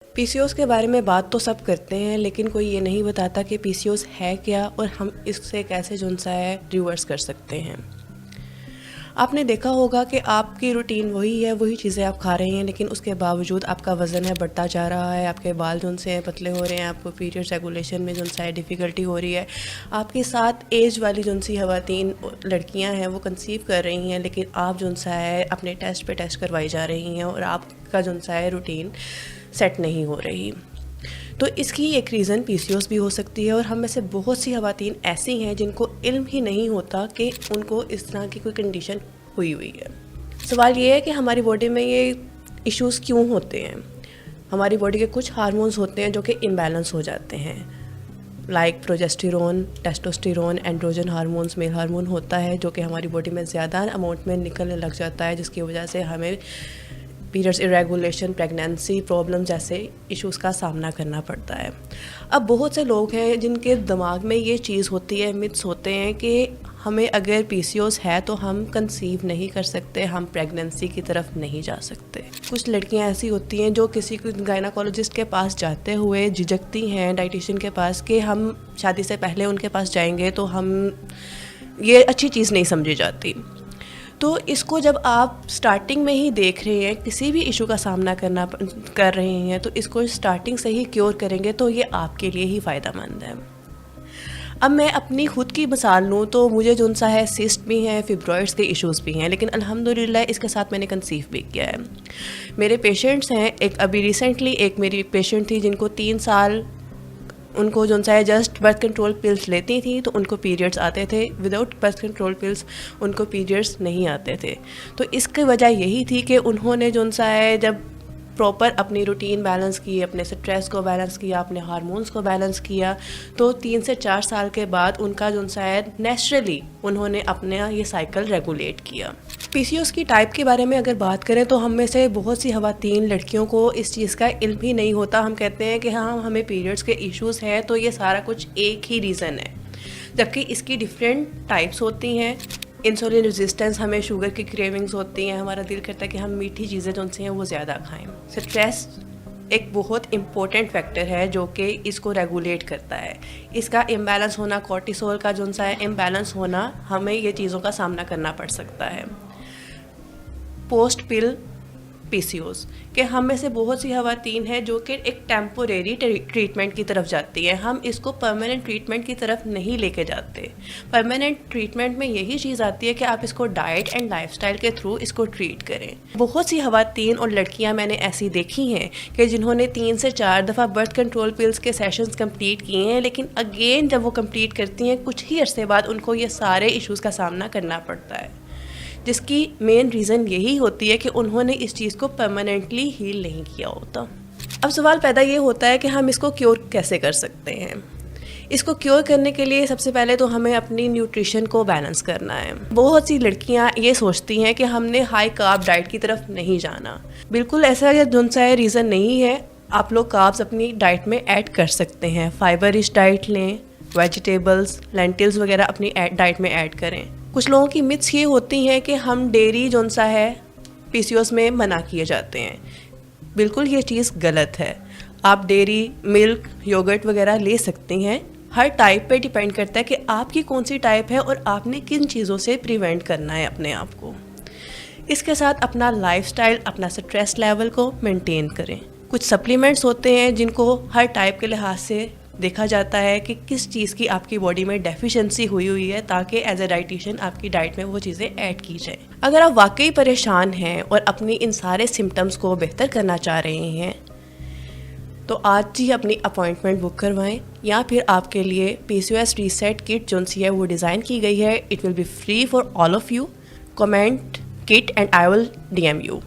پی سی Os کے بارے میں بات تو سب کرتے ہیں، لیکن کوئی یہ نہیں بتاتا کہ پی سی اوز ہے کیا اور ہم اس سے کیسے ریورس کر سکتے ہیں۔ آپ نے دیکھا ہوگا کہ آپ کی روٹین وہی ہے، وہی چیزیں آپ کھا رہے ہیں، لیکن اس کے باوجود آپ کا وزن ہے بڑھتا جا رہا ہے، آپ کے بال پتلے ہو رہے ہیں، آپ کو پیریڈ ریگولیشن میں ڈیفیکلٹی ہو رہی ہے، آپ کے ساتھ ایج والی خواتین لڑکیاں ہیں وہ کنسیو کر رہی ہیں، لیکن آپ اپنے ٹیسٹ پہ ٹیسٹ کروائی جا رہی ہیں اور آپ کا روٹین سیٹ نہیں ہو رہی۔ تو اس کی ایک ریزن پی سی اوز بھی ہو سکتی ہے، اور ہم میں سے بہت سی خواتین ایسی ہیں جن کو علم ہی نہیں ہوتا کہ ان کو اس طرح کی کوئی کنڈیشن ہوئی ہے۔ سوال یہ ہے کہ ہماری باڈی میں یہ ایشوز کیوں ہوتے ہیں؟ ہماری باڈی کے کچھ ہارمونز ہوتے ہیں جو کہ امبیلنس ہو جاتے ہیں، like پروجسٹیرون، testosterone, androgen hormones, male hormone ہوتا ہے جو کہ ہماری باڈی میں زیادہ اماؤنٹ میں نکلنے لگ جاتا ہے، جس کی وجہ سے ہمیں پیریڈس ارریگولیشن، پریگنینسی پرابلم جیسے ایشوز کا سامنا کرنا پڑتا ہے۔ اب بہت سے لوگ ہیں جن کے دماغ میں یہ چیز ہوتی ہے، متس ہوتے ہیں کہ ہمیں اگر پی سی اوز ہے تو ہم کنسیو نہیں کر سکتے، ہم پریگنینسی کی طرف نہیں جا سکتے۔ کچھ لڑکیاں ایسی ہوتی ہیں جو کسی گائناکولوجسٹ کے پاس جاتے ہوئے جھجکتی ہیں، ڈائٹیشین کے پاس، کہ ہم شادی سے پہلے ان کے پاس جائیں گے تو یہ اچھی چیز نہیں سمجھی جاتی۔ تو اس کو جب آپ سٹارٹنگ میں ہی دیکھ رہے ہیں، کسی بھی ایشو کا سامنا کر رہے ہیں، تو اس کو سٹارٹنگ سے ہی کیور کریں گے تو یہ آپ کے لیے ہی فائدہ مند ہے۔ اب میں اپنی خود کی مثال لوں تو مجھے سسٹ بھی ہیں، فیبرائڈس کے ایشوز بھی ہیں، لیکن الحمدللہ اس کے ساتھ میں نے کنسیو بھی کیا ہے۔ میرے پیشنٹس ہیں، ابھی ریسنٹلی ایک میری پیشنٹ تھی جن کو 3 سال ان کو جسٹ برتھ کنٹرول پلس لیتی تھیں تو ان کو پیریڈس آتے تھے، وداؤٹ برتھ کنٹرول پلس ان کو پیریڈس نہیں آتے تھے۔ تو اس کی وجہ یہی تھی کہ انہوں نے جب پراپر اپنی روٹین بیلنس کی، اپنے سٹریس کو بیلنس کیا، اپنے ہارمونز کو بیلنس کیا، تو 3 سے 4 سال کے بعد ان کا نیچرلی انہوں نے اپنا یہ سائیکل ریگولیٹ کیا۔ پی سی اوز کی ٹائپ کے بارے میں اگر بات کریں تو ہم میں سے بہت سی خواتین لڑکیوں کو اس چیز کا علم ہی نہیں ہوتا۔ ہم کہتے ہیں کہ ہاں ہمیں پیریڈس کے ایشوز ہیں تو یہ سارا کچھ ایک ہی ریزن ہے، جبکہ اس کی ڈیفرنٹ ٹائپس ہوتی ہیں۔ انسولین ریزسٹنس، ہمیں شوگر کی کریونگز ہوتی ہیں، ہمارا دل کرتا ہے کہ ہم میٹھی چیزیں ہیں وہ زیادہ کھائیں۔ سٹریس ایک بہت امپورٹنٹ فیکٹر ہے جو کہ اس کو ریگولیٹ کرتا ہے۔ اس کا امبیلنس ہونا، کورٹیسول کا امبیلنس ہونا، ہمیں یہ چیزوں کا سامنا کرنا پڑ سکتا ہے۔ پوسٹ پل پی سی اوز کہ ہم میں سے بہت سی خواتین ہیں جو کہ ایک ٹیمپوریری ٹریٹمنٹ کی طرف جاتی ہیں، ہم اس کو پرماننٹ ٹریٹمنٹ کی طرف نہیں لے کے جاتے۔ پرماننٹ ٹریٹمنٹ میں یہی چیز آتی ہے کہ آپ اس کو ڈائٹ اینڈ لائف سٹائل کے تھرو اس کو ٹریٹ کریں۔ بہت سی خواتین اور لڑکیاں میں نے ایسی دیکھی ہیں کہ جنہوں نے 3 سے 4 دفعہ برتھ کنٹرول پلس کے سیشنز کمپلیٹ کیے ہیں، لیکن اگین جب وہ کمپلیٹ کرتی ہیں کچھ ہی عرصے بعد ان کو یہ سارے ایشوز کا سامنا کرنا پڑتا ہے، جس کی مین ریزن یہی ہوتی ہے کہ انہوں نے اس چیز کو پرماننٹلی ہیل نہیں کیا ہوتا۔ اب سوال پیدا یہ ہوتا ہے کہ ہم اس کو کیور کیسے کر سکتے ہیں؟ اس کو کیور کرنے کے لیے سب سے پہلے تو ہمیں اپنی نیوٹریشن کو بیلنس کرنا ہے۔ بہت سی لڑکیاں یہ سوچتی ہیں کہ ہم نے ہائی کارب ڈائٹ کی طرف نہیں جانا، بالکل ایسا ریزن نہیں ہے۔ آپ لوگ کاربس اپنی ڈائٹ میں ایڈ کر سکتے ہیں، فائبر رچ ڈائٹ لیں، ویجیٹیبلز، لینٹلز وغیرہ اپنی ڈائٹ میں ایڈ کریں۔ کچھ لوگوں کی متس یہ ہوتی ہیں کہ ہم ڈیری پی سی اوز میں منع کیے جاتے ہیں، بالکل یہ چیز غلط ہے۔ آپ ڈیری، ملک، یوگرٹ وغیرہ لے سکتے ہیں، ہر ٹائپ پہ ڈیپینڈ کرتا ہے کہ آپ کی کون سی ٹائپ ہے اور آپ نے کن چیزوں سے پریونٹ کرنا ہے اپنے آپ کو۔ اس کے ساتھ اپنا لائف سٹائل، اپنا سٹریس لیول کو مینٹین کریں۔ کچھ سپلیمنٹس ہوتے ہیں جن کو ہر ٹائپ کے لحاظ سے دیکھا جاتا ہے کہ کس چیز کی آپ کی باڈی میں ڈیفیشنسی ہوئی ہے، تاکہ ایز اے ڈائٹیشین آپ کی ڈائٹ میں وہ چیزیں ایڈ کی جائیں۔ اگر آپ واقعی پریشان ہیں اور اپنی ان سارے سمٹمز کو بہتر کرنا چاہ رہے ہیں تو آج ہی اپنی اپوائنٹمنٹ بک کروائیں، یا پھر آپ کے لیے پی سی او ایس ریسیٹ کٹ ہے وہ ڈیزائن کی گئی ہے۔ It will be free for all of you. Comment cut and I will DM you۔